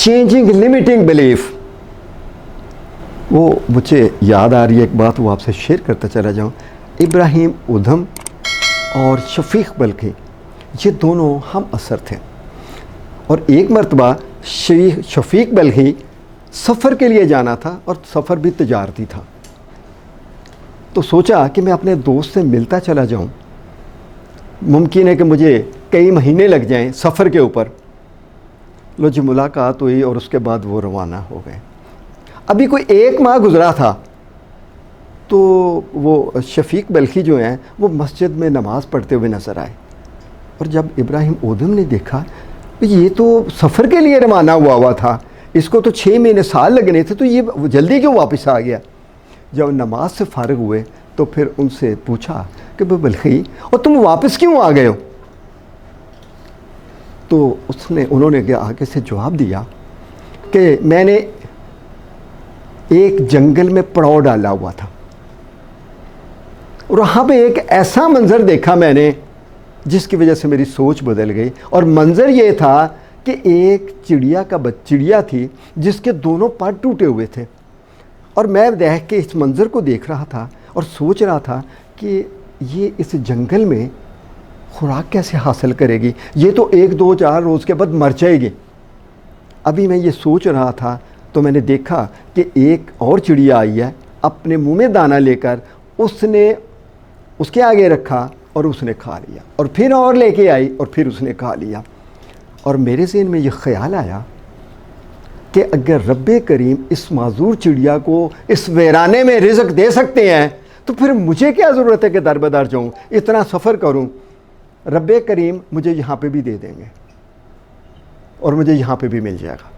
Changing limiting belief. वो मुझे याद आ रही है एक बात, वो आपसे शेयर करता चला जाऊँ। इब्राहिम उधम और शफीक बल्कि ये दोनों हम असर थे, और एक मरतबा शफीक बल्कि सफ़र के लिए जाना था और सफ़र भी तजारती था। तो सोचा कि मैं अपने दोस्त से मिलता चला जाऊं, मुमकिन है कि मुझे कई महीने लग जाएं सफ़र के ऊपर। लो जी, मुलाकात हुई और उसके बाद वो रवाना हो गए। अभी कोई 1 माह गुज़रा था तो वो शफीक बल्कि जो हैं वो मस्जिद में नमाज़ पढ़ते हुए नज़र आए, और जब इब्राहिम ओदम ने देखा ये तो सफ़र के लिए रवाना हुआ था, इसको तो 6 महीने साल लगने थे, तो ये जल्दी क्यों वापस आ गया। जब नमाज से फ़ारिग हुए तो फिर उनसे पूछा कि बल्कि और तुम वापस क्यों आ गए हो। तो उन्होंने आगे से जवाब दिया कि मैंने एक जंगल में पड़ाव डाला हुआ था और वहाँ पे एक ऐसा मंज़र देखा मैंने जिसकी वजह से मेरी सोच बदल गई। और मंज़र ये था कि एक चिड़िया थी जिसके दोनों पर टूटे हुए थे, और मैं देख के इस मंज़र को देख रहा था और सोच रहा था कि ये इस जंगल में खुराक कैसे हासिल करेगी, ये तो 1 2 4 रोज़ के बाद मर जाएगी। अभी मैं ये सोच रहा था तो मैंने देखा कि एक और चिड़िया आई है, अपने मुंह में दाना लेकर उसने उसके आगे रखा और उसने खा लिया, और फिर और लेके आई और फिर उसने खा लिया। और मेरे ज़हन में ये ख्याल आया कि अगर रब्बे करीम इस माजूर चिड़िया को इस वीराने में रिज़्क दे सकते हैं तो फिर मुझे क्या ज़रूरत है कि दर बदर जाऊँ, इतना सफ़र करूँ। रब्बे करीम मुझे यहाँ पे भी दे देंगे और मुझे यहाँ पे भी मिल जाएगा।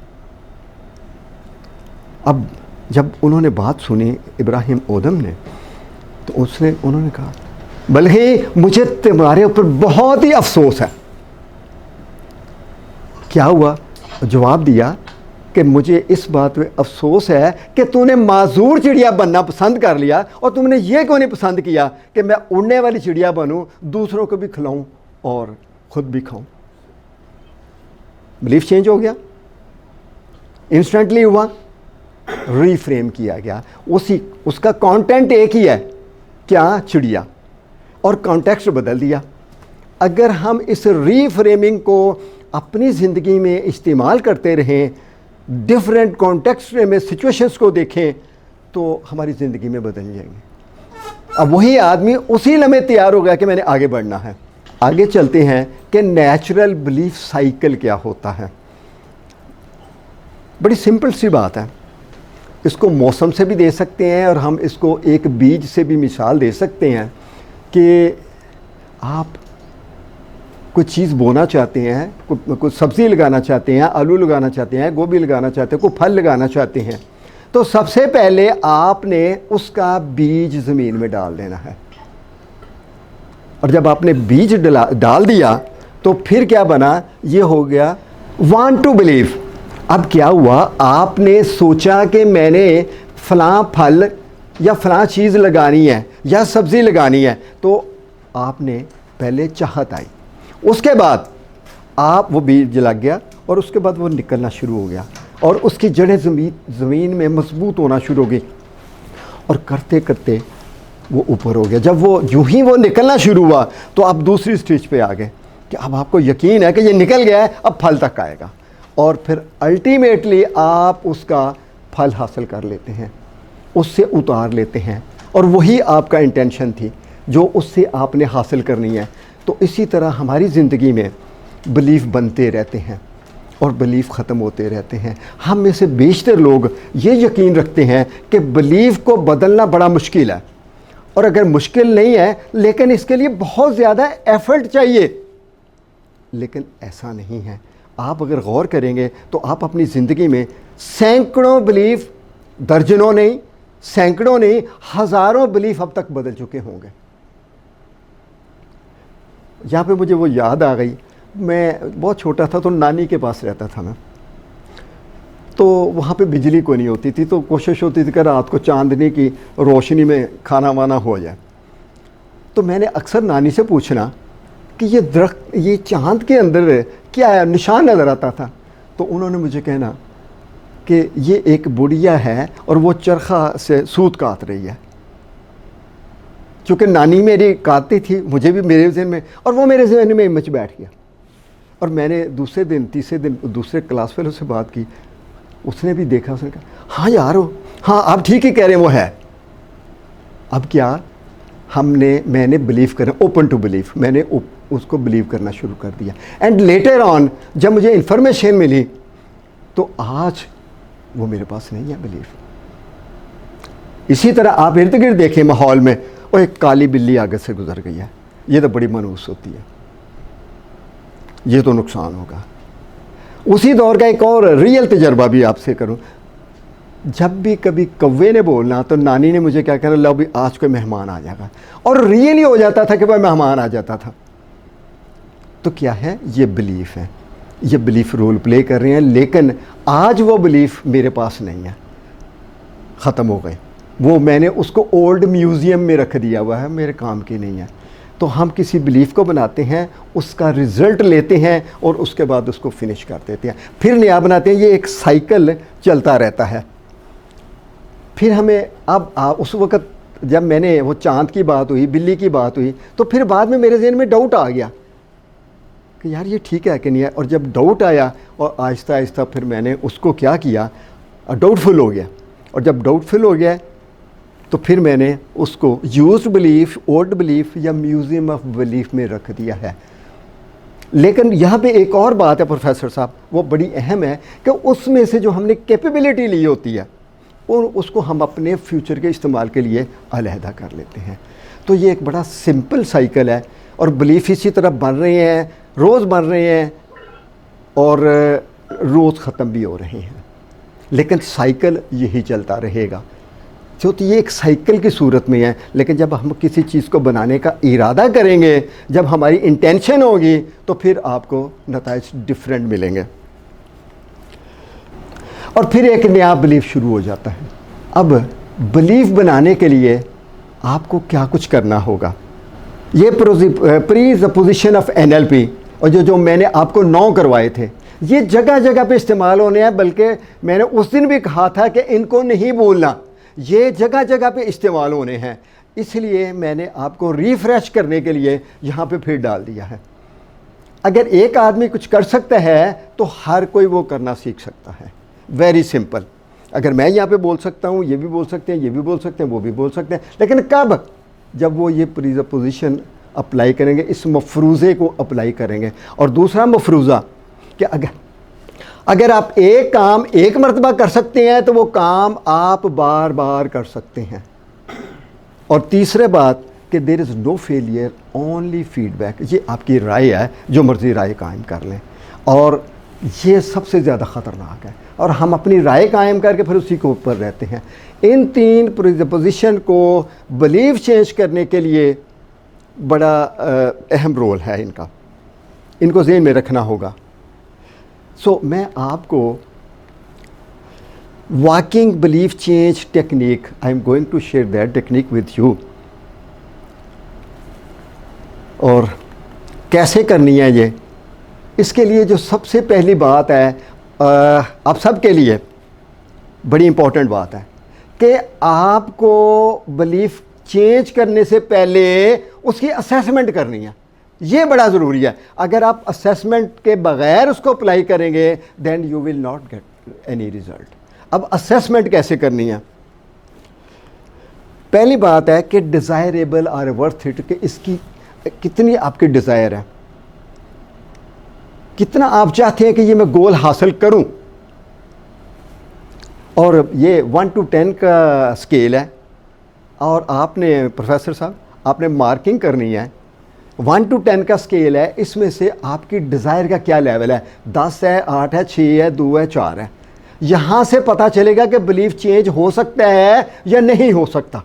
अब जब उन्होंने बात सुनी इब्राहिम ओदम ने, तो उन्होंने कहा बल्कि मुझे तुम्हारे ऊपर बहुत ही अफसोस है। क्या हुआ? जवाब दिया कि मुझे इस बात पे अफसोस है कि तूने माजूर चिड़िया बनना पसंद कर लिया, और तुमने ये क्यों नहीं पसंद किया कि मैं उड़ने वाली चिड़िया बनूं, दूसरों को भी खिलाऊं और ख़ुद भी खाऊं। बिलीफ चेंज हो गया, इंस्टेंटली हुआ, रीफ्रेम किया गया। उसका कंटेंट एक ही है, क्या? चिड़िया, और कॉन्टेक्स्ट बदल दिया। अगर हम इस रीफ्रेमिंग को अपनी ज़िंदगी में इस्तेमाल करते रहें, डिफरेंट कॉन्टेक्स्ट में सिचुएशंस को देखें, तो हमारी ज़िंदगी में बदल जाएंगे। अब वही आदमी उसी लम्हे तैयार हो गया कि मैंने आगे बढ़ना है। आगे चलते हैं कि नेचुरल बिलीफ साइकिल क्या होता है। बड़ी सिंपल सी बात है, इसको मौसम से भी दे सकते हैं और हम इसको एक बीज से भी मिसाल दे सकते हैं कि आप कोई चीज़ बोना चाहते हैं, कोई सब्ज़ी लगाना चाहते हैं, आलू लगाना चाहते हैं, गोभी लगाना चाहते हैं, कोई फल लगाना चाहते हैं, तो सबसे पहले आपने उसका बीज ज़मीन में डाल देना है। और जब आपने बीज डाल दिया तो फिर क्या बना? ये हो गया वांट टू बिलीव। अब क्या हुआ? आपने सोचा कि मैंने फ़लाँ फल या फ़लाँ चीज़ लगानी है या सब्ज़ी लगानी है, तो आपने पहले चाहत आई, उसके बाद आप वो बीज लग गया और उसके बाद वो निकलना शुरू हो गया और उसकी जड़ें ज़मीन में मजबूत होना शुरू हो गई, और करते करते वो ऊपर हो गया। जब वो यूं ही वो निकलना शुरू हुआ तो आप दूसरी स्टेज पे आ गए कि अब आपको यकीन है कि ये निकल गया है, अब फल तक आएगा, और फिर अल्टीमेटली आप उसका फल हासिल कर लेते हैं, उससे उतार लेते हैं, और वही आपका इंटेंशन थी जो उससे आपने हासिल करनी है। तो इसी तरह हमारी ज़िंदगी में बिलीफ बनते रहते हैं और बिलीफ ख़त्म होते रहते हैं। हम में से बेशतर लोग ये यकीन रखते हैं कि बिलीफ को बदलना बड़ा मुश्किल है, और अगर मुश्किल नहीं है लेकिन इसके लिए बहुत ज़्यादा एफ़र्ट चाहिए, लेकिन ऐसा नहीं है। आप अगर गौर करेंगे तो आप अपनी ज़िंदगी में सैकड़ों बिलीफ, दर्जनों नहीं, सैकड़ों नहीं, हज़ारों बिलीफ अब तक बदल चुके होंगे। यहाँ पे मुझे वो याद आ गई, मैं बहुत छोटा था तो नानी के पास रहता था मैं, तो वहाँ पे बिजली को नहीं होती थी, तो कोशिश होती थी कि रात को चांदनी की रोशनी में खाना वाना हो जाए। तो मैंने अक्सर नानी से पूछना कि ये चांद के अंदर क्या है, निशान नज़र आता था। तो उन्होंने मुझे कहना कि ये एक बुढ़िया है और वो चरखा से सूत काट रही है। क्योंकि नानी मेरी काटती थी, मुझे भी मेरे जहन में, और वो मेरे जहन में इमेज बैठ गया। और मैंने दूसरे दिन तीसरे दिन दूसरे क्लास फेलो से बात की, उसने भी देखा, उसने कहा हाँ यार हाँ आप ठीक ही कह रहे हैं, वो है। अब क्या मैंने बिलीव करना, ओपन टू बिलीव, मैंने उसको बिलीव करना शुरू कर दिया। एंड लेटर ऑन जब मुझे इन्फॉर्मेशन मिली तो आज वो मेरे पास नहीं है बिलीव। इसी तरह आप इर्द गिर्द देखें माहौल में, और एक काली बिल्ली आगे से गुजर गई है, ये तो बड़ी मनहूस होती है, ये तो नुकसान होगा। उसी दौर का एक और रियल तजर्बा भी आपसे करूं, जब भी कभी कौवे ने बोलना तो नानी ने मुझे क्या कहना, लो भी आज कोई मेहमान आ जाएगा, और रियली हो जाता था कि भाई मेहमान आ जाता था। तो क्या है, ये बिलीफ है, ये बिलीफ रोल प्ले कर रहे हैं, लेकिन आज वो बिलीफ मेरे पास नहीं है, ख़त्म हो गए। वो मैंने उसको ओल्ड म्यूज़ियम में रख दिया हुआ है, मेरे काम की नहीं है। तो हम किसी बिलीफ को बनाते हैं, उसका रिज़ल्ट लेते हैं और उसके बाद उसको फिनिश कर देते हैं, फिर नया बनाते हैं। ये एक साइकिल चलता रहता है। फिर हमें अब उस वक़्त जब मैंने वो चाँद की बात हुई, बिल्ली की बात हुई, तो फिर बाद में मेरे जहन में डाउट आ गया कि यार ये ठीक है कि नहीं है। और जब डाउट आया और आहिस्ता आहिस्ता फिर मैंने उसको क्या किया, डाउटफुल हो गया। और जब डाउटफुल हो गया तो फिर मैंने उसको यूज्ड बिलीफ, ओल्ड बिलीफ या म्यूज़ियम ऑफ बिलीफ में रख दिया है। लेकिन यहाँ पे एक और बात है प्रोफेसर साहब, वो बड़ी अहम है कि उसमें से जो हमने कैपेबिलिटी ली होती है और उसको हम अपने फ्यूचर के इस्तेमाल के लिए अलहदा कर लेते हैं। तो ये एक बड़ा सिंपल साइकिल है, और बिलीफ इसी तरह बन रहे हैं, रोज़ बन रहे हैं और रोज़ ख़त्म भी हो रहे हैं, लेकिन साइकिल यही चलता रहेगा। तो ये एक साइकिल की सूरत में है। लेकिन जब हम किसी चीज़ को बनाने का इरादा करेंगे, जब हमारी इंटेंशन होगी, तो फिर आपको नताइज डिफरेंट मिलेंगे और फिर एक नया बिलीफ शुरू हो जाता है। अब बिलीफ बनाने के लिए आपको क्या कुछ करना होगा, ये प्रीसपोजिशन ऑफ NLP और जो मैंने आपको 9 करवाए थे, ये जगह जगह पे इस्तेमाल होने हैं। बल्कि मैंने उस दिन भी कहा था कि इनको नहीं बोलना, ये जगह जगह पे इस्तेमाल होने हैं, इसलिए मैंने आपको रिफ़्रेश करने के लिए यहाँ पे फिर डाल दिया है। अगर एक आदमी कुछ कर सकता है तो हर कोई वो करना सीख सकता है। Very simple. अगर मैं यहाँ पे बोल सकता हूँ, ये भी बोल सकते हैं, ये भी बोल सकते हैं, वो भी बोल सकते हैं, लेकिन कब? जब वो ये प्रीसपोजिशन अप्लाई करेंगे, इस मफरूज़े को अप्लाई करेंगे। और दूसरा मफरूज़ा कि अगर आप एक काम एक मरतबा कर सकते हैं तो वो काम आप बार बार कर सकते हैं। और तीसरे बात कि there is no failure, only feedback. ये आपकी राय है, जो मर्ज़ी राय कायम कर लें, और ये सबसे ज़्यादा ख़तरनाक है। और हम अपनी राय कायम करके फिर उसी के ऊपर रहते हैं। इन 3 प्रीसपोजिशन को बिलीव चेंज करने के लिए बड़ा अहम रोल है इनका, इनको ज़हन में रखना होगा। सो मैं आपको working belief change technique, I am going to share that technique with you. और कैसे करनी है ये, इसके लिए जो सबसे पहली बात है, आप सब के लिए बड़ी इम्पोर्टेंट बात है कि आपको बिलीफ चेंज करने से पहले उसकी असेसमेंट करनी है। ये बड़ा ज़रूरी है। अगर आप असेसमेंट के बग़ैर उसको अप्लाई करेंगे then you will not get any result. अब असेसमेंट कैसे करनी है? पहली बात है कि डिज़ायरेबल और वर्थ इट, कि इसकी कितनी आपकी डिज़ायर है, कितना आप चाहते हैं कि ये मैं गोल हासिल करूं। और ये 1 to 10 का स्केल है, और आपने प्रोफेसर साहब आपने मार्किंग करनी है। 1 to 10 का स्केल है, इसमें से आपकी डिज़ायर का क्या लेवल है, 10 है, 8 है, 6 है, 2 है, 4 है। यहाँ से पता चलेगा कि बिलीफ चेंज हो सकता है या नहीं हो सकता।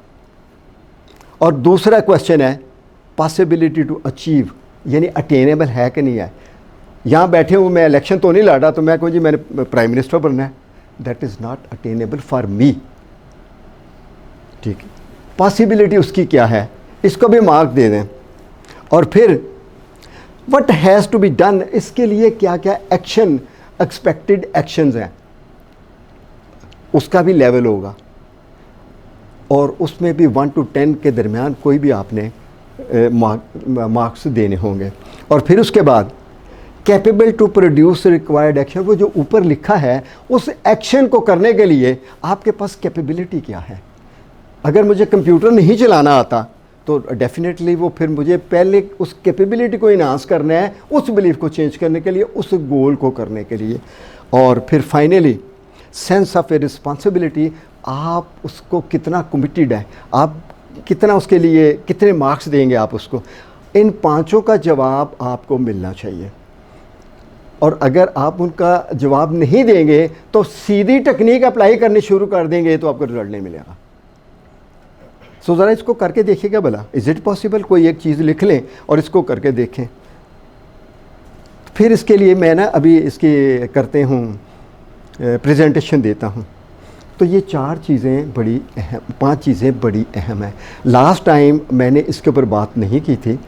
और दूसरा क्वेश्चन है पॉसिबिलिटी टू अचीव, यानी अटेनेबल है कि नहीं है। यहाँ बैठे हुए मैं इलेक्शन तो नहीं लड़ा तो मैं कहूँ जी मैंने प्राइम मिनिस्टर बनना है, that is not attainable for me. ठीक है, पॉसिबिलिटी उसकी क्या है, इसको भी मार्क दे दें। और फिर what has to be done, इसके लिए क्या क्या एक्शन, एक्सपेक्टेड एक्शंस हैं। उसका भी लेवल होगा, और उसमें भी 1 to 10 के दरमियान कोई भी आपने मार्क्स देने होंगे। और फिर उसके बाद capable to produce required action, वो जो ऊपर लिखा है उस एक्शन को करने के लिए आपके पास कैपेबिलिटी क्या है। अगर मुझे कंप्यूटर नहीं चलाना आता तो डेफिनेटली वो फिर मुझे पहले उस कैपेबिलिटी को इन्हांस करना है, उस बिलीफ को चेंज करने के लिए, उस गोल को करने के लिए। और फिर finally sense of a responsibility, आप उसको कितना कमिटेड है, आप कितना उसके लिए कितने मार्क्स देंगे आप उसको। इन पांचों का जवाब आपको मिलना चाहिए, और अगर आप उनका जवाब नहीं देंगे तो सीधी टेक्निक अप्लाई करनी शुरू कर देंगे तो आपको रिजल्ट नहीं मिलेगा। सो ज़रा इसको करके देखिएगा भला, इज़ इट पॉसिबल, कोई एक चीज़ लिख लें और इसको करके देखें। फिर इसके लिए मैं ना अभी इसकी करते हूँ प्रेजेंटेशन देता हूँ। तो ये 4 चीज़ें बड़ी अहम, 5 चीज़ें बड़ी अहम है। लास्ट टाइम मैंने इसके ऊपर बात नहीं की थी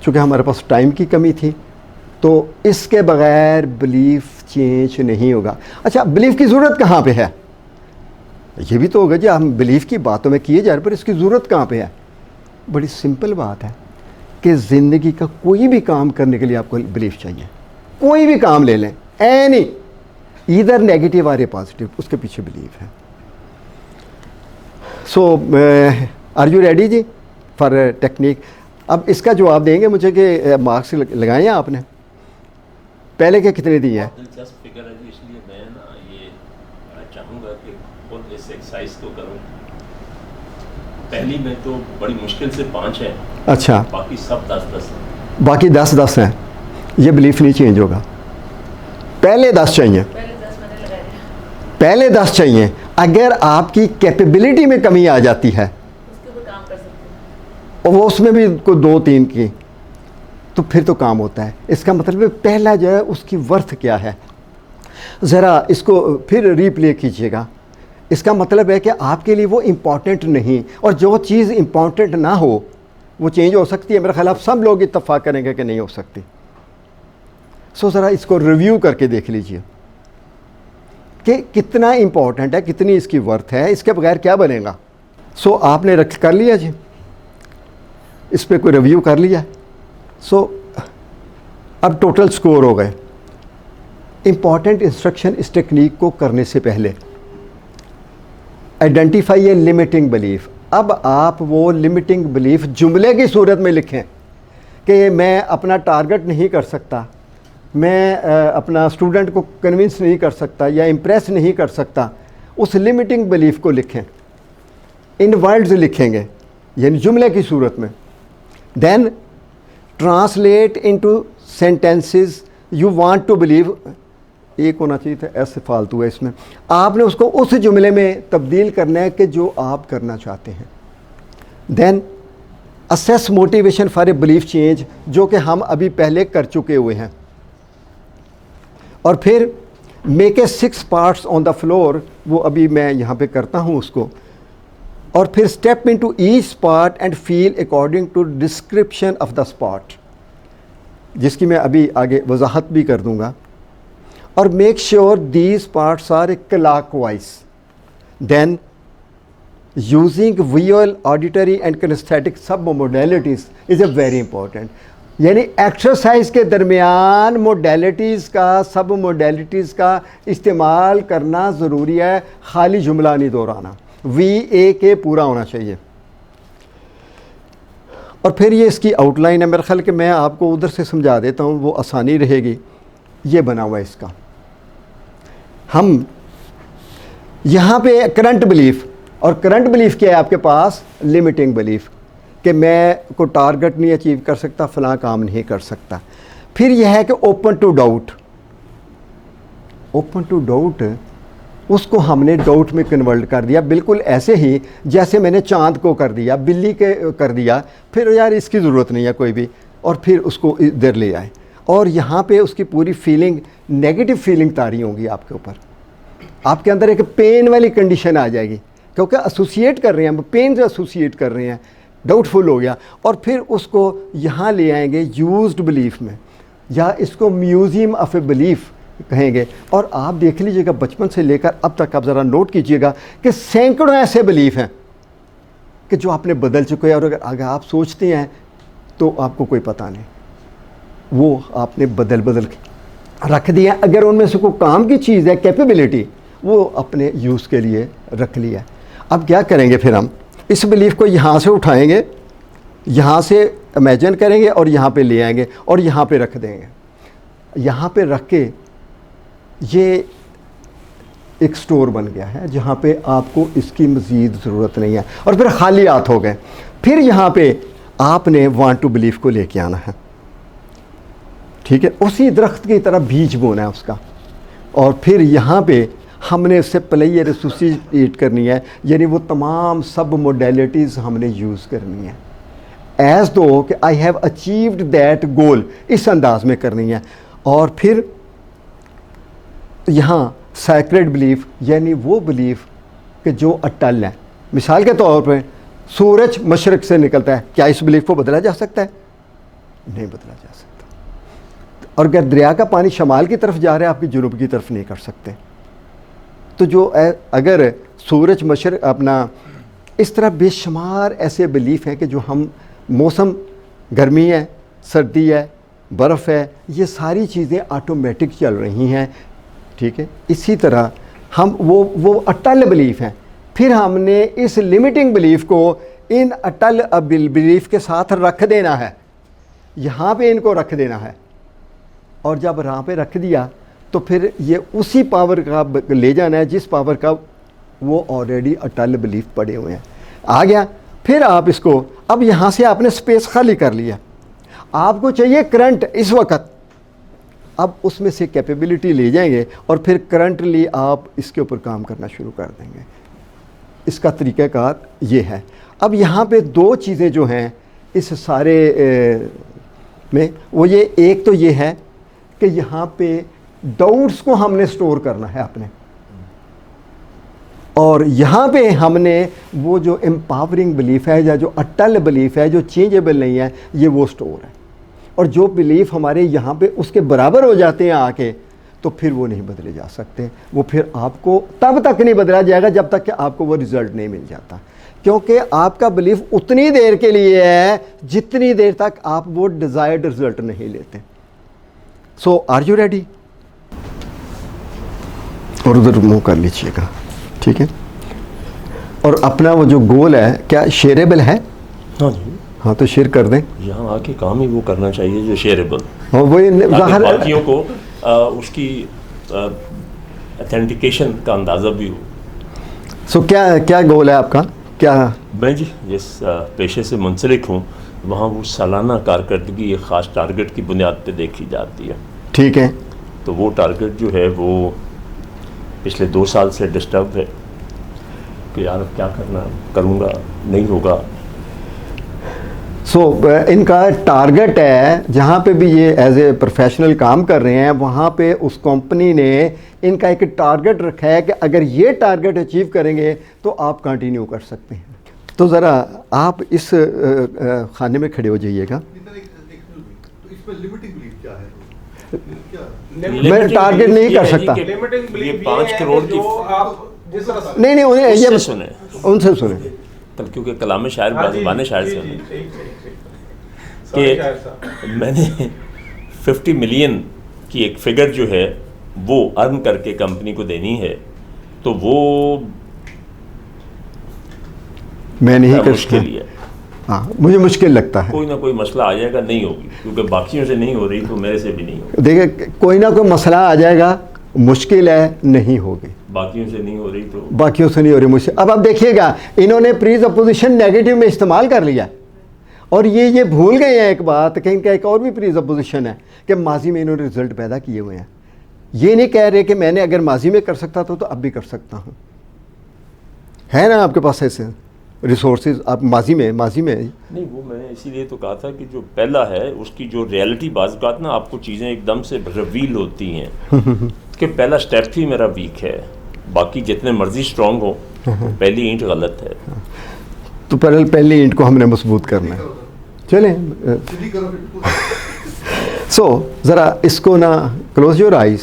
चूँकि हमारे पास टाइम की कमी थी, तो इसके बग़ैर बिलीफ चेंज नहीं होगा। अच्छा, बिलीफ की ज़रूरत कहाँ पे है, ये भी तो होगा जी, हम बिलीफ की बातों में किए जा रहे, पर इसकी ज़रूरत कहाँ पे है। बड़ी सिंपल बात है कि ज़िंदगी का कोई भी काम करने के लिए आपको बिलीफ चाहिए। कोई भी काम ले लें, एनी, ईदर नेगेटिव और पॉजिटिव, उसके पीछे बिलीफ है। सो आर यू रेडी जी फॉर टेक्निक। अब इसका जवाब देंगे मुझे कि मार्क्स लगाए हैं आपने, पहले के कितने दिए हैं? दिलचस्प फिगर है जी, इसलिए मैं ना ये चाहूँगा कि खुद इस एक्सरसाइज को करूँ। पहली में तो बड़ी मुश्किल से 5 है, अच्छा, बाकी सब 10-10 हैं। बाकी 10-10 हैं। ये बिलीफ नहीं चेंज होगा। पहले 10 चाहिए, पहले 10 चाहिए। अगर आपकी कैपेबिलिटी में कमी आ जाती है उसके ऊपर काम कर सकते हैं, और वो उसमें भी कोई 2-3 की, तो फिर तो काम होता है। इसका मतलब है पहला जो है उसकी वर्थ क्या है। ज़रा इसको फिर रीप्ले कीजिएगा। इसका मतलब है कि आपके लिए वो इम्पॉर्टेंट नहीं, और जो चीज़ इम्पॉर्टेंट ना हो वो चेंज हो सकती है। मेरा ख्याल आप सब लोग इत्तेफाक करेंगे कि नहीं हो सकती। सो ज़रा इसको रिव्यू करके देख लीजिए कि कितना इम्पॉर्टेंट है, कितनी इसकी वर्थ है, इसके बगैर क्या बनेगा। सो आपने रख कर लिया जी, इस पर कोई रिव्यू कर लिया। सो अब टोटल स्कोर हो गए। इम्पॉर्टेंट इंस्ट्रक्शन इस टेक्निक को करने से पहले, आइडेंटिफाई ए लिमिटिंग बिलीफ। अब आप वो लिमिटिंग बिलीफ जुमले की सूरत में लिखें कि मैं अपना टारगेट नहीं कर सकता, मैं अपना स्टूडेंट को कन्विंस नहीं कर सकता या इम्प्रेस नहीं कर सकता। उस लिमिटिंग बिलीफ को लिखें, इन वर्ड्स लिखेंगे यानी जुमले की सूरत में। Then translate into sentences you want to believe. एक होना चाहिए था, ऐसे फालतू है इसमें। आपने उसको उस जुमले में तब्दील करना है कि जो आप करना चाहते हैं। Then assess motivation for a belief change, जो कि हम अभी पहले कर चुके हुए हैं। और फिर make a 6 parts on the floor, वो अभी मैं यहाँ पे करता हूँ उसको। और फिर step into each part and feel according to description of the spot, जिसकी मैं अभी आगे वजाहत भी कर दूँगा। और make sure these parts are clockwise. Then using visual, auditory and kinesthetic sub modalities is a very important. यानी एक्सरसाइज के दरमियान मोडेलिटीज़ का, सब मोडेलिटीज़ का इस्तेमाल करना ज़रूरी है, खाली जुमला नहीं दोहराना। VAK पूरा होना चाहिए। और फिर ये इसकी आउटलाइन है, मेरा ख्याल कि मैं आपको उधर से समझा देता हूँ, वो आसानी रहेगी। ये बना हुआ है इसका। हम यहाँ पे करंट बिलीफ, और करंट बिलीफ क्या है आपके पास? लिमिटिंग बिलीफ, कि मैं को टारगेट नहीं अचीव कर सकता, फ़लाँ काम नहीं कर सकता। फिर यह है कि open to doubt. Open to doubt, उसको हमने डाउट में कन्वर्ट कर दिया, बिल्कुल ऐसे ही जैसे मैंने चांद को कर दिया, बिल्ली के कर दिया, फिर यार इसकी ज़रूरत नहीं है कोई भी, और फिर उसको इधर ले आए। और यहाँ पे उसकी पूरी फीलिंग, नेगेटिव फीलिंग तारी होंगी आपके ऊपर। आपके अंदर एक पेन वाली कंडीशन आ जाएगी, क्योंकि एसोसिएट कर रहे हैं हम, पेन से एसोसिएट कर रहे हैं, डाउटफुल हो गया। और फिर उसको यहाँ ले आएंगे यूज्ड बिलीफ में, या इसको म्यूज़ियम ऑफ ए बिलीफ कहेंगे। और आप देख लीजिएगा बचपन से लेकर अब तक आप ज़रा नोट कीजिएगा कि सैकड़ों ऐसे बिलीफ हैं कि जो आपने बदल चुके हैं, और अगर आप सोचते हैं तो आपको कोई पता नहीं, वो आपने बदल के रख दिया। अगर उनमें से कोई काम की चीज़ है, कैपेबिलिटी, वो अपने यूज़ के लिए रख लिया। अब क्या करेंगे फिर, हम इस बिलीफ को यहाँ से उठाएंगे, यहाँ से इमेजिन करेंगे और यहाँ पे ले आएंगे और यहाँ पे रख देंगे। यहाँ पे रख के ये एक स्टोर बन गया है जहाँ पे आपको इसकी मज़ीद ज़रूरत नहीं है, और फिर खाली हाथ हो गए। फिर यहाँ पे आपने वांट टू बिलीव को लेके आना है, ठीक है, उसी दरख्त की तरह बीज बोना है उसका। और फिर यहाँ पे हमने इससे प्लेयर एसोसिएट करनी है, यानी वो तमाम सब मोडेलिटीज़ हमने यूज़ करनी है एज़ दो कि आई हैव अचीव्ड दैट गोल, इस अंदाज में करनी है। और फिर यहाँ सैक्रेड बिलीफ, यानी वो बिलीफ कि जो अटल है। मिसाल के तौर पे सूरज मशरक़ से निकलता है, क्या इस बिलीफ को बदला जा सकता है? नहीं बदला जा सकता। और अगर दरिया का पानी शमाल की तरफ जा रहा है, आपकी जुनूब की तरफ नहीं कर सकते। तो जो अगर सूरज मशरक़ अपना, इस तरह बेशुमार ऐसे बिलीफ हैं कि जो हम, मौसम गर्मी है, सर्दी है, बर्फ़ है, ये सारी चीज़ें ऑटोमेटिक चल रही हैं, ठीक है। इसी तरह हम वो अटल बिलीफ हैं। फिर हमने इस लिमिटिंग बिलीफ को इन अटल बिलीफ के साथ रख देना है, यहाँ पे इनको रख देना है। और जब यहाँ पे रख दिया तो फिर ये उसी पावर का ले जाना है जिस पावर का वो ऑलरेडी अटल बिलीफ पड़े हुए हैं। आ गया। फिर आप इसको, अब यहाँ से आपने स्पेस खाली कर लिया, आपको चाहिए करंट इस वक्त, अब उसमें से कैपेबिलिटी ले जाएंगे और फिर करंटली आप इसके ऊपर काम करना शुरू कर देंगे। इसका तरीक़ाकार ये है। अब यहाँ पे दो चीज़ें जो हैं इस सारे में, वो ये, एक तो ये है कि यहाँ पे डाउट्स को हमने स्टोर करना है अपने, और यहाँ पे हमने वो जो एम्पावरिंग बिलीफ है या जो अटल बिलीफ है जो चेंजेबल नहीं है, ये वो स्टोर है। और जो बिलीफ हमारे यहाँ पे उसके बराबर हो जाते हैं आके, तो फिर वो नहीं बदले जा सकते। वो फिर आपको तब तक नहीं बदला जाएगा जब तक कि आपको वो रिज़ल्ट नहीं मिल जाता, क्योंकि आपका बिलीफ उतनी देर के लिए है जितनी देर तक आप वो डिज़ायर्ड रिज़ल्ट नहीं लेते। सो आर यू रेडी? और उधर मूव कर लीजिएगा, ठीक है। और अपना वो जो गोल है क्या शेयरेबल है? हाँ जी, हाँ, तो शेयर कर दें। यहाँ आके काम ही वो करना चाहिए जो शेयरेबल, हाँ, वही बाकियों को उसकी ऑथेंटिकेशन का अंदाज़ा भी हो। सो क्या क्या गोल है आपका? क्या? मैं जी जिस पेशे से मुंसलिक हूँ, वहाँ वो सालाना कारकर्दगी एक ख़ास टारगेट की बुनियाद पे देखी जाती है, ठीक है। तो वो टारगेट जो है वो पिछले 2 साल से डिस्टर्ब है कि यार अब क्या करूँगा, नहीं होगा। सो इनका टारगेट है, जहाँ पे भी ये एज ए प्रोफेशनल काम कर रहे हैं, वहाँ पे उस कंपनी ने इनका एक टारगेट रखा है कि अगर ये टारगेट अचीव करेंगे तो आप कंटिन्यू कर सकते हैं। तो ज़रा आप इस खाने में खड़े हो जाइएगा। तो इसमें लिमिटिंग बिलीफ क्या है? मैं टारगेट नहीं कर सकता। ये 5 करोड़ की नहीं, उन्हें ये सुने, उनसे सुने, क्योंकि कलाम शायर बाज़बान शायर से कि मैंने 50 मिलियन की एक फिगर जो है वो अर्न करके कंपनी को देनी है, तो वो मैं नहीं कर मुश्किल ही है। हाँ, मुझे मुश्किल लगता है। कोई ना कोई मसला आ जाएगा, नहीं होगी, क्योंकि बाकियों से नहीं हो रही तो मेरे से भी नहीं होगी। देखिए, कोई ना कोई मसला आ जाएगा, मुश्किल है, नहीं होगी। बाकियों से नहीं हो रही तो बाकियों से नहीं हो रही मुझसे। अब आप देखिएगा, इन्होंने प्रीज अपोजिशन नेगेटिव में इस्तेमाल कर लिया, और ये भूल गए हैं एक बात कि इनका एक और भी प्रीज अपोजिशन है कि माजी में इन्होंने रिजल्ट पैदा किए हुए हैं। ये नहीं कह रहे कि मैंने अगर माजी में कर सकता था तो अब भी कर सकता हूँ। है ना आपके पास ऐसे रिसोर्सेज? आप माजी में नहीं, वो मैंने इसीलिए तो कहा था कि जो पहला है उसकी जो रियलिटी बाज़ ना आपको चीज़ें एकदम से रिवील होती हैं कि पहला स्टेप ही मेरा वीक है, बाकी जितने मर्जी स्ट्रॉन्ग हो, पहली ईंट गलत है। तो पहली ईंट को हमने मजबूत करना है। चलें। सो ज़रा इसको ना, close your eyes,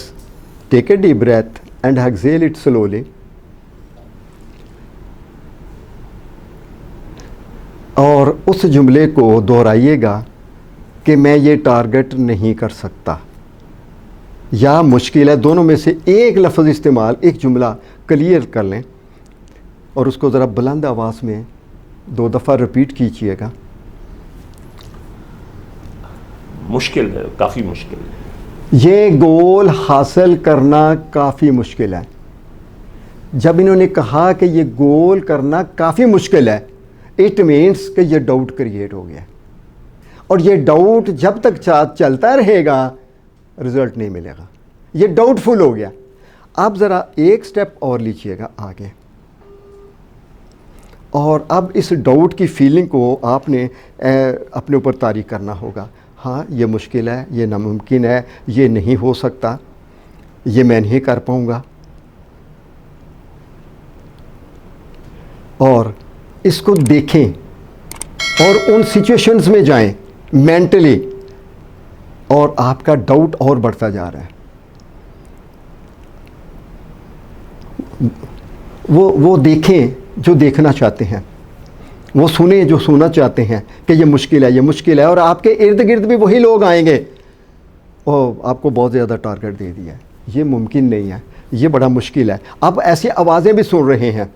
take a deep breath and exhale it slowly. और उस जुमले को दोहराइएगा कि मैं ये टारगेट नहीं कर सकता या मुश्किल है, दोनों में से एक लफ्ज़ इस्तेमाल, एक जुमला क्लियर कर लें और उसको ज़रा बुलंद आवाज़ में 2 दफ़ा रिपीट कीजिएगा। मुश्किल है, काफ़ी मुश्किल है। ये गोल हासिल करना काफ़ी मुश्किल है। जब इन्होंने कहा कि ये गोल करना काफ़ी मुश्किल है, इट मीन्स कि ये डाउट क्रिएट हो गया और ये डाउट जब तक चलता रहेगा रिजल्ट नहीं मिलेगा। ये डाउटफुल हो गया। अब ज़रा एक स्टेप और लीजिएगा आगे और अब इस डाउट की फीलिंग को आपने अपने ऊपर तारी करना होगा। हाँ, ये मुश्किल है, ये नामुमकिन है, ये नहीं हो सकता, ये मैं नहीं कर पाऊँगा। और इसको देखें और उन सिचुएशंस में जाएं मेंटली, और आपका डाउट और बढ़ता जा रहा है। वो देखें जो देखना चाहते हैं, वो सुने जो सुनना चाहते हैं कि ये मुश्किल है, ये मुश्किल है, और आपके इर्द गिर्द भी वही लोग आएंगे और आपको बहुत ज़्यादा टारगेट दे दिया है, ये मुमकिन नहीं है, ये बड़ा मुश्किल है। आप ऐसी आवाज़ें भी सुन रहे हैं।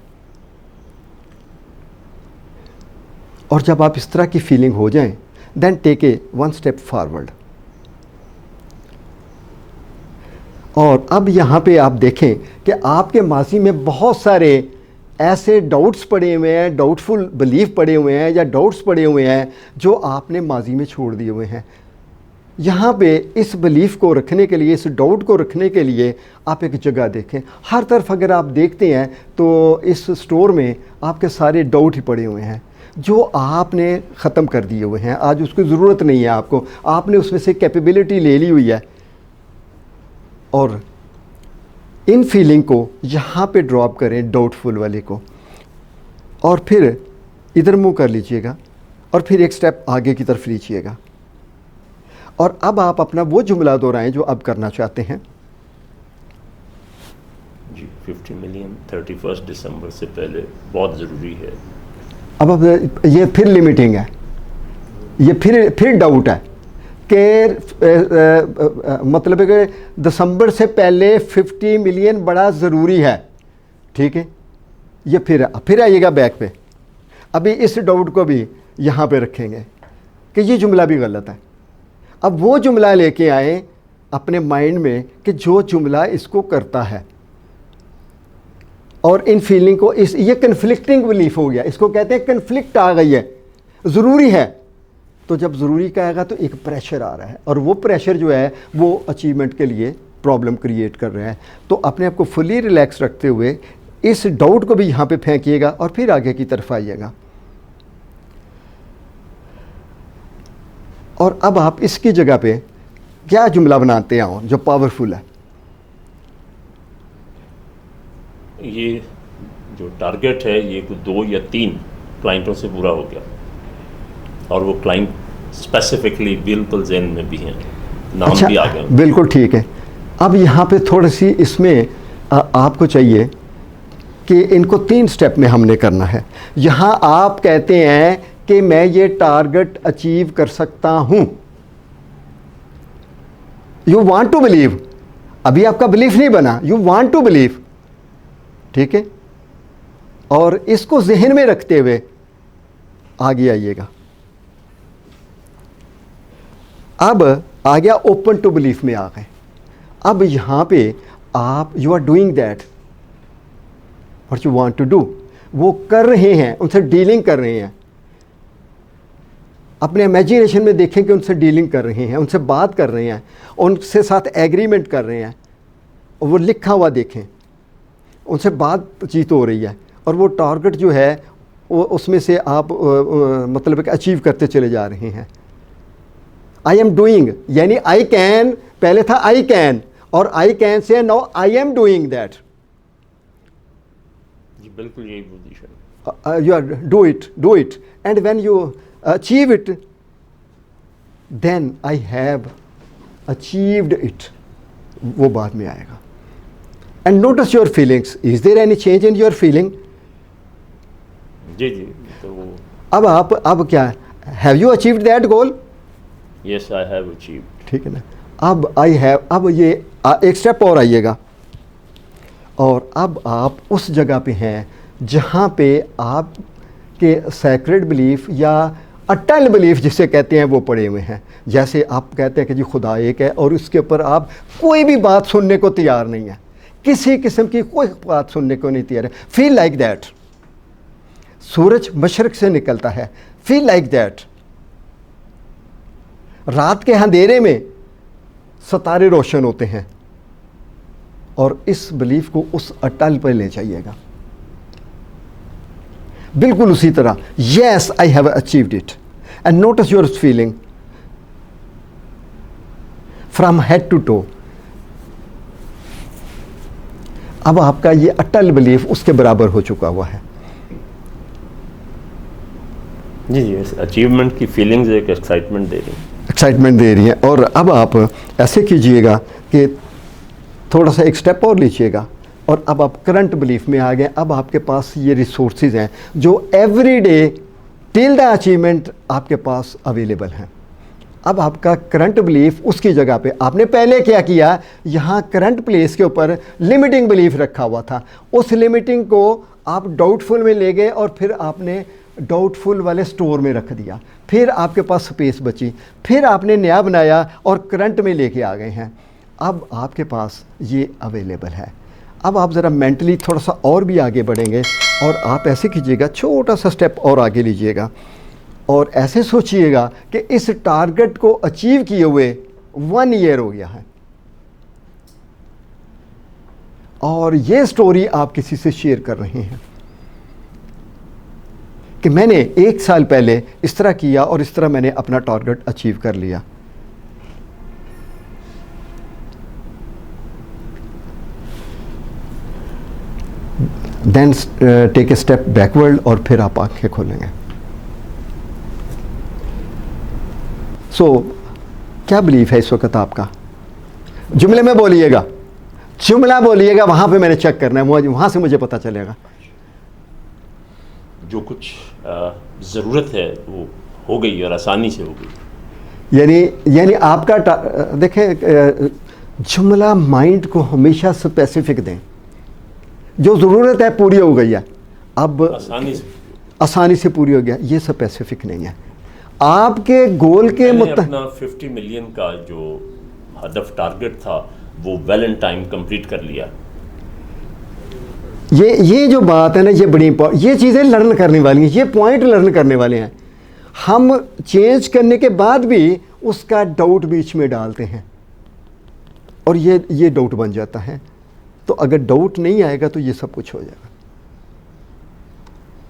और जब आप इस तरह की फीलिंग हो जाएं, then take a 1 step forward. और अब यहाँ पे आप देखें कि आपके माजी में बहुत सारे ऐसे डाउट्स पड़े हुए हैं, डाउटफुल बिलीफ पड़े हुए हैं या डाउट्स पड़े हुए हैं जो आपने माजी में छोड़ दिए हुए हैं। यहाँ पे इस बिलीफ को रखने के लिए, इस डाउट को रखने के लिए आप एक जगह देखें। हर तरफ अगर आप देखते हैं तो इस स्टोर में आपके सारे डाउट ही पड़े हुए हैं जो आपने ख़त्म कर दिए हुए हैं। आज उसकी ज़रूरत नहीं है आपको, आपने उसमें से कैपेबिलिटी ले ली हुई है। और इन फीलिंग को यहाँ पे ड्रॉप करें, डाउटफुल वाले को, और फिर इधर मुंह कर लीजिएगा और फिर एक स्टेप आगे की तरफ लीजिएगा। और अब आप अपना वो जुमला दोहराएं जो अब करना चाहते हैं। जी, 50 मिलियन 31 दिसंबर से पहले बहुत ज़रूरी है। अब ये फिर लिमिटिंग है, ये फिर डाउट है कि मतलब है कि दिसंबर से पहले 50 मिलियन बड़ा ज़रूरी है। ठीक है, ये फिर आइएगा बैक पे। अभी इस डाउट को भी यहाँ पे रखेंगे कि ये जुमला भी गलत है। अब वो जुमला लेके आए अपने माइंड में कि जो जुमला इसको करता है, और इन फीलिंग को ये कन्फ्लिक्टिंग बिलीफ हो गया, इसको कहते हैं कन्फ्लिक्ट आ गई है। ज़रूरी है, तो जब ज़रूरी का आएगा तो एक प्रेशर आ रहा है, और वो प्रेशर जो है वो अचीवमेंट के लिए प्रॉब्लम क्रिएट कर रहा है। तो अपने आप को फुली रिलैक्स रखते हुए इस डाउट को भी यहाँ पे फेंकिएगा और फिर आगे की तरफ आइएगा। और अब आप इसकी जगह पे क्या जुमला बनाते हैं जो पावरफुल है। ये जो टारगेट है ये 2 या 3 क्लाइंटों से पूरा हो गया, और वो क्लाइंट स्पेसिफिकली बिल्कुल ज़हन में भी हैं, नाम अच्छा, भी आ गए। बिल्कुल ठीक है। अब यहाँ पे थोड़ी सी इसमें आपको चाहिए कि इनको 3 स्टेप में हमने करना है। यहाँ आप कहते हैं कि मैं ये टारगेट अचीव कर सकता हूँ, यू वांट टू बिलीव। अभी आपका बिलीफ नहीं बना, यू वांट टू बिलीव। ठीक है, और इसको जहन में रखते हुए आगे आइएगा। अब आ गया ओपन टू बिलीफ में आ गए। अब यहाँ पे आप you are doing that what you want to do, वो कर रहे हैं, उनसे डीलिंग कर रहे हैं। अपने इमेजिनेशन में देखें कि उनसे डीलिंग कर रहे हैं, उनसे बात कर रहे हैं, उनसे साथ एग्रीमेंट कर रहे हैं, और वो लिखा हुआ देखें, उनसे बातचीत हो रही है, और वो टारगेट जो है वो उसमें से आप मतलब कि अचीव करते चले जा रहे हैं। आई एम डूइंग यानी आई कैन, पहले था आई कैन, और I can say now I am doing that. जी बिल्कुल यही position. You are do it and when you achieve it then I have achieved it, वो बाद में आएगा। And notice your feelings, is there any change in your feeling? जी जी, तो वो अब क्या, have you achieved that goal? Yes I have achieved. ठीक है ना। अब आई हैव, अब ये एक स्टेप और आइएगा, और अब आप उस जगह पे हैं जहाँ पे आप के सैक्रेड बिलीफ या अटल बिलीफ जिसे कहते हैं वो पड़े हुए हैं। जैसे आप कहते हैं कि जी खुदा एक है और उसके ऊपर आप कोई भी बात सुनने को तैयार नहीं है, किसी किस्म की कोई बात सुनने को नहीं तैयार है। Feel like that. सूरज मशरक से निकलता है, फील लाइक दैट। रात के अंधेरे में सितारे रोशन होते हैं, और इस बिलीफ को उस अटल पर ले जाइएगा, बिल्कुल उसी तरह। Yes I have achieved it, and notice your feeling from head to toe. अब आपका ये अटल बिलीफ उसके बराबर हो चुका हुआ है। जी जी, अचीवमेंट की फीलिंग्स एक एक्साइटमेंट दे रही हैं। एक्साइटमेंट दे रही है। और अब आप ऐसे कीजिएगा कि थोड़ा सा एक स्टेप और लीजिएगा, और अब आप करंट बिलीफ में आ गए। अब आपके पास ये रिसोर्सेज हैं जो every day till the achievement आपके पास अवेलेबल हैं। अब आपका करंट बिलीफ उसकी जगह पे, आपने पहले क्या किया, यहाँ करंट प्लेस के ऊपर लिमिटिंग बिलीफ रखा हुआ था, उस लिमिटिंग को आप डाउटफुल में ले गए और फिर आपने डाउटफुल वाले स्टोर में रख दिया, फिर आपके पास स्पेस बची, फिर आपने नया बनाया और करंट में लेके आ गए हैं। अब आपके पास ये अवेलेबल है। अब आप ज़रा मेंटली थोड़ा सा और भी आगे बढ़ेंगे, और आप ऐसे कीजिएगा, छोटा सा स्टेप और आगे लीजिएगा, और ऐसे सोचिएगा कि इस टारगेट को अचीव किए हुए 1 ईयर हो गया है, और ये स्टोरी आप किसी से शेयर कर रहे हैं कि मैंने 1 साल पहले इस तरह किया और इस तरह मैंने अपना टारगेट अचीव कर लिया। Then take a step backward, और फिर आप आंखें खोलेंगे। सो क्या बिलीफ है इस वक्त आपका? जुमले में बोलिएगा, जुमला बोलिएगा, वहां पे मैंने चेक करना है, वहां से मुझे पता चलेगा। जो कुछ ज़रूरत है वो हो गई, और आसानी से हो गई। यानी आपका देखें, जुमला माइंड को हमेशा स्पेसिफिक दें। जो ज़रूरत है पूरी हो गई है, अब आसानी से पूरी हो गया, ये स्पेसिफिक नहीं है। आपके गोल के अपना 50 मिलियन का जो हदफ टारगेट था वो वेल इन टाइम कंप्लीट कर लिया। ये जो बात है ना, ये बड़ी इंपॉर्टेंट, ये चीज़ें लर्न करने वाली हैं, ये पॉइंट लर्न करने वाले हैं। हम चेंज करने के बाद भी उसका डाउट बीच में डालते हैं, और ये डाउट बन जाता है। तो अगर डाउट नहीं आएगा तो ये सब कुछ हो जाएगा।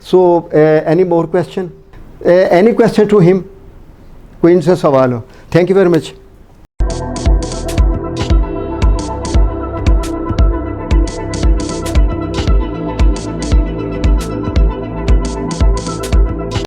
So any more question, any question to him? कोई इनसे सवाल हो? Thank you very much.